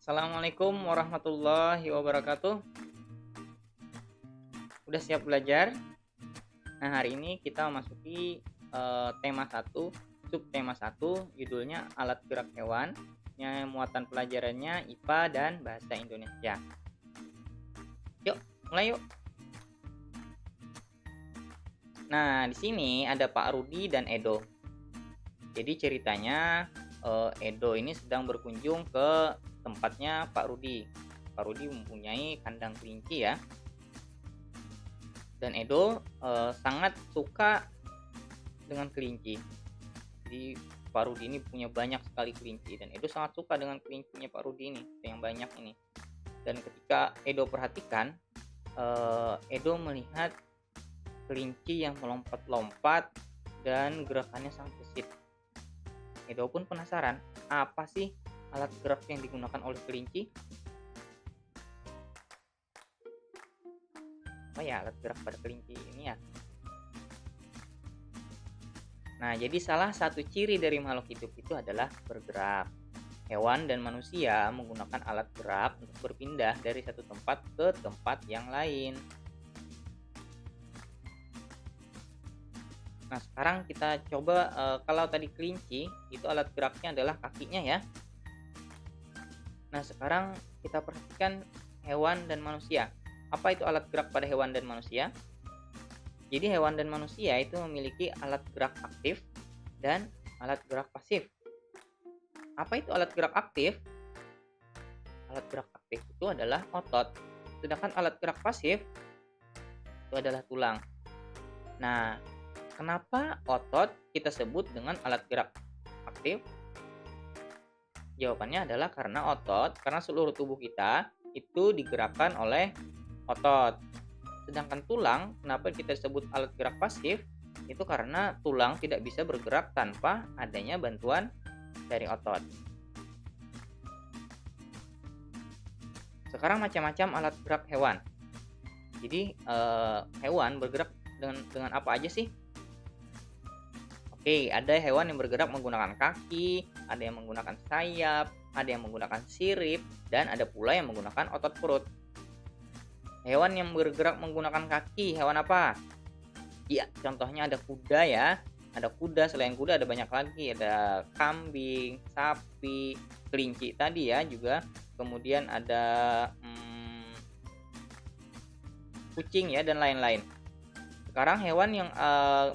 Assalamualaikum warahmatullahi wabarakatuh. Udah siap belajar? Nah, hari ini kita memasuki tema satu, subtema satu, judulnya alat gerak hewan. Muatan pelajarannya IPA dan Bahasa Indonesia. Yuk, mulai yuk. Nah, di sini ada Pak Rudi dan Edo. Jadi ceritanya Edo ini sedang berkunjung ke tempatnya Pak Rudi. Pak Rudi mempunyai kandang kelinci ya. Dan Edo sangat suka dengan kelinci. Jadi Pak Rudi ini punya banyak sekali kelinci dan Edo sangat suka dengan kelincinya Pak Rudi ini yang banyak ini. Dan ketika Edo perhatikan, Edo melihat kelinci yang melompat-lompat dan gerakannya sangat gesit. Edo pun penasaran, apa sih alat gerak yang digunakan oleh kelinci? Apa ya alat gerak pada kelinci ini ya? Nah, jadi salah satu ciri dari makhluk hidup itu adalah bergerak. Hewan dan manusia menggunakan alat gerak untuk berpindah dari satu tempat ke tempat yang lain. Nah, sekarang kita coba kalau tadi kelinci itu alat geraknya adalah kakinya ya. Nah, sekarang kita perhatikan hewan dan manusia. Apa itu alat gerak pada hewan dan manusia? Jadi hewan dan manusia itu memiliki alat gerak aktif dan alat gerak pasif. Apa itu alat gerak aktif? Alat gerak aktif itu adalah otot, sedangkan alat gerak pasif itu adalah tulang. Nah, kenapa otot kita sebut dengan alat gerak aktif? Jawabannya adalah karena seluruh tubuh kita itu digerakkan oleh otot. Sedangkan tulang, kenapa kita sebut alat gerak pasif? Itu karena tulang tidak bisa bergerak tanpa adanya bantuan dari otot. Sekarang macam-macam alat gerak hewan. Jadi hewan bergerak dengan apa aja sih? Oke, ada hewan yang bergerak menggunakan kaki, ada yang menggunakan sayap, ada yang menggunakan sirip, dan ada pula yang menggunakan otot perut. Hewan yang bergerak menggunakan kaki, hewan apa? Iya, contohnya ada kuda ya. Ada kuda, selain kuda ada banyak lagi. Ada kambing, sapi, kelinci tadi ya juga. Kemudian ada kucing ya dan lain-lain. Sekarang hewan yang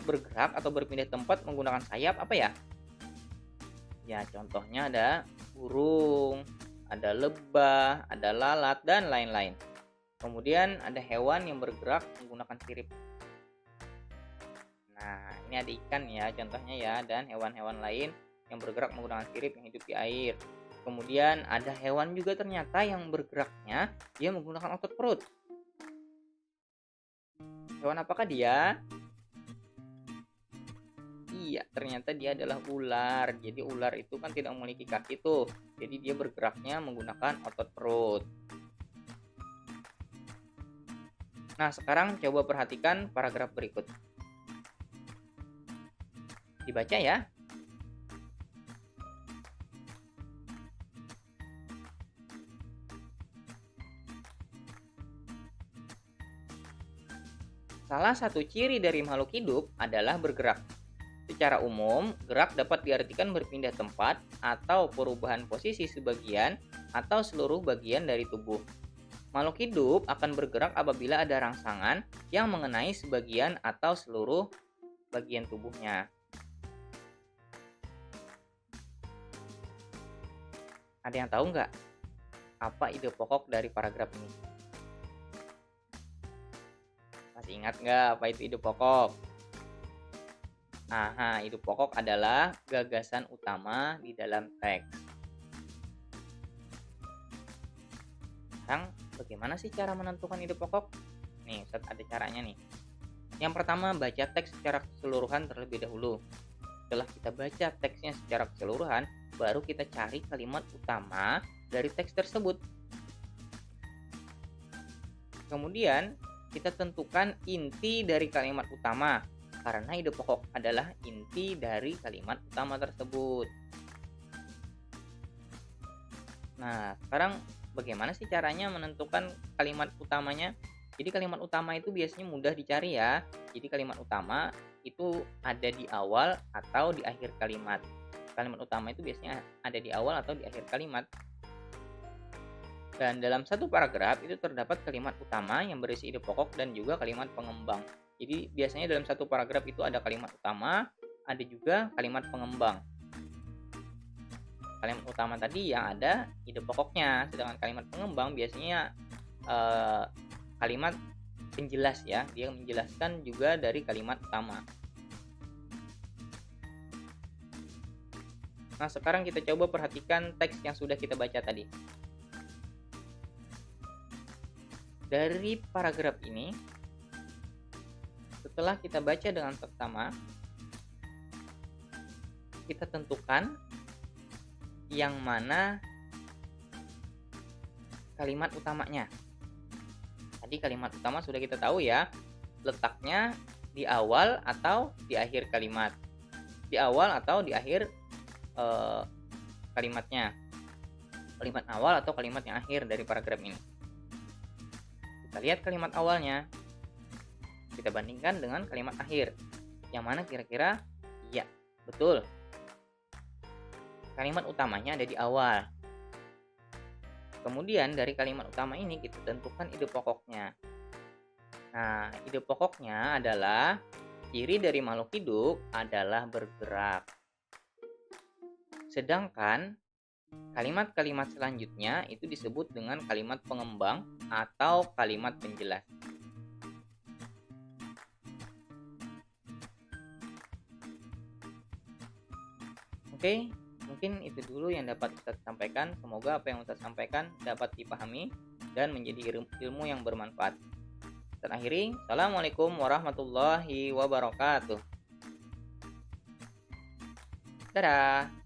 bergerak atau berpindah tempat menggunakan sayap apa ya? Ya, contohnya ada burung, ada lebah, ada lalat, dan lain-lain. Kemudian ada hewan yang bergerak menggunakan sirip. Nah, ini ada ikan ya contohnya ya, dan hewan-hewan lain yang bergerak menggunakan sirip yang hidup di air. Kemudian ada hewan juga ternyata yang bergeraknya dia menggunakan otot perut. Hewan apakah dia? Iya, ternyata dia adalah ular. Jadi ular itu kan tidak memiliki kaki tuh. Jadi dia bergeraknya menggunakan otot perut. Nah, sekarang coba perhatikan paragraf berikut. Dibaca ya. Salah satu ciri dari makhluk hidup adalah bergerak. Secara umum, gerak dapat diartikan berpindah tempat atau perubahan posisi sebagian atau seluruh bagian dari tubuh. Makhluk hidup akan bergerak apabila ada rangsangan yang mengenai sebagian atau seluruh bagian tubuhnya. Ada yang tahu nggak apa ide pokok dari paragraf ini? Masih ingat nggak apa itu ide pokok? Aha, ide pokok adalah gagasan utama di dalam teks. Sekarang bagaimana sih cara menentukan ide pokok? Nih, ada caranya nih. Yang pertama, baca teks secara keseluruhan terlebih dahulu. Setelah kita baca teksnya secara keseluruhan, baru kita cari kalimat utama dari teks tersebut. Kemudian, kita tentukan inti dari kalimat utama, karena ide pokok adalah inti dari kalimat utama tersebut. Nah, sekarang bagaimana sih caranya menentukan kalimat utamanya? Jadi kalimat utama itu biasanya mudah dicari ya. Jadi kalimat utama itu ada di awal atau di akhir kalimat. Kalimat utama itu biasanya ada di awal atau di akhir kalimat. Dan dalam satu paragraf itu terdapat kalimat utama yang berisi ide pokok dan juga kalimat pengembang. Jadi biasanya dalam satu paragraf itu ada kalimat utama, ada juga kalimat pengembang. Kalimat utama tadi yang ada ide pokoknya, sedangkan kalimat pengembang biasanya kalimat penjelas ya, dia menjelaskan juga dari kalimat utama. Nah, sekarang kita coba perhatikan teks yang sudah kita baca tadi. Dari paragraf ini, setelah kita baca dengan seksama, kita tentukan yang mana kalimat utamanya. Tadi kalimat utama sudah kita tahu ya, letaknya di awal atau di akhir kalimat. Di awal atau di akhir kalimatnya. Kalimat awal atau kalimat yang akhir dari paragraf ini. Kita lihat kalimat awalnya, kita bandingkan dengan kalimat akhir. Yang mana kira-kira? Iya, betul. Kalimat utamanya ada di awal. Kemudian dari kalimat utama ini kita tentukan ide pokoknya. Nah, ide pokoknya adalah ciri dari makhluk hidup adalah bergerak. Sedangkan kalimat-kalimat selanjutnya itu disebut dengan kalimat pengembang atau kalimat penjelas. Oke, mungkin itu dulu yang dapat Ustaz sampaikan. Semoga apa yang Ustaz sampaikan dapat dipahami dan menjadi ilmu yang bermanfaat. Ustaz akhiri, Assalamualaikum warahmatullahi wabarakatuh. Dadah.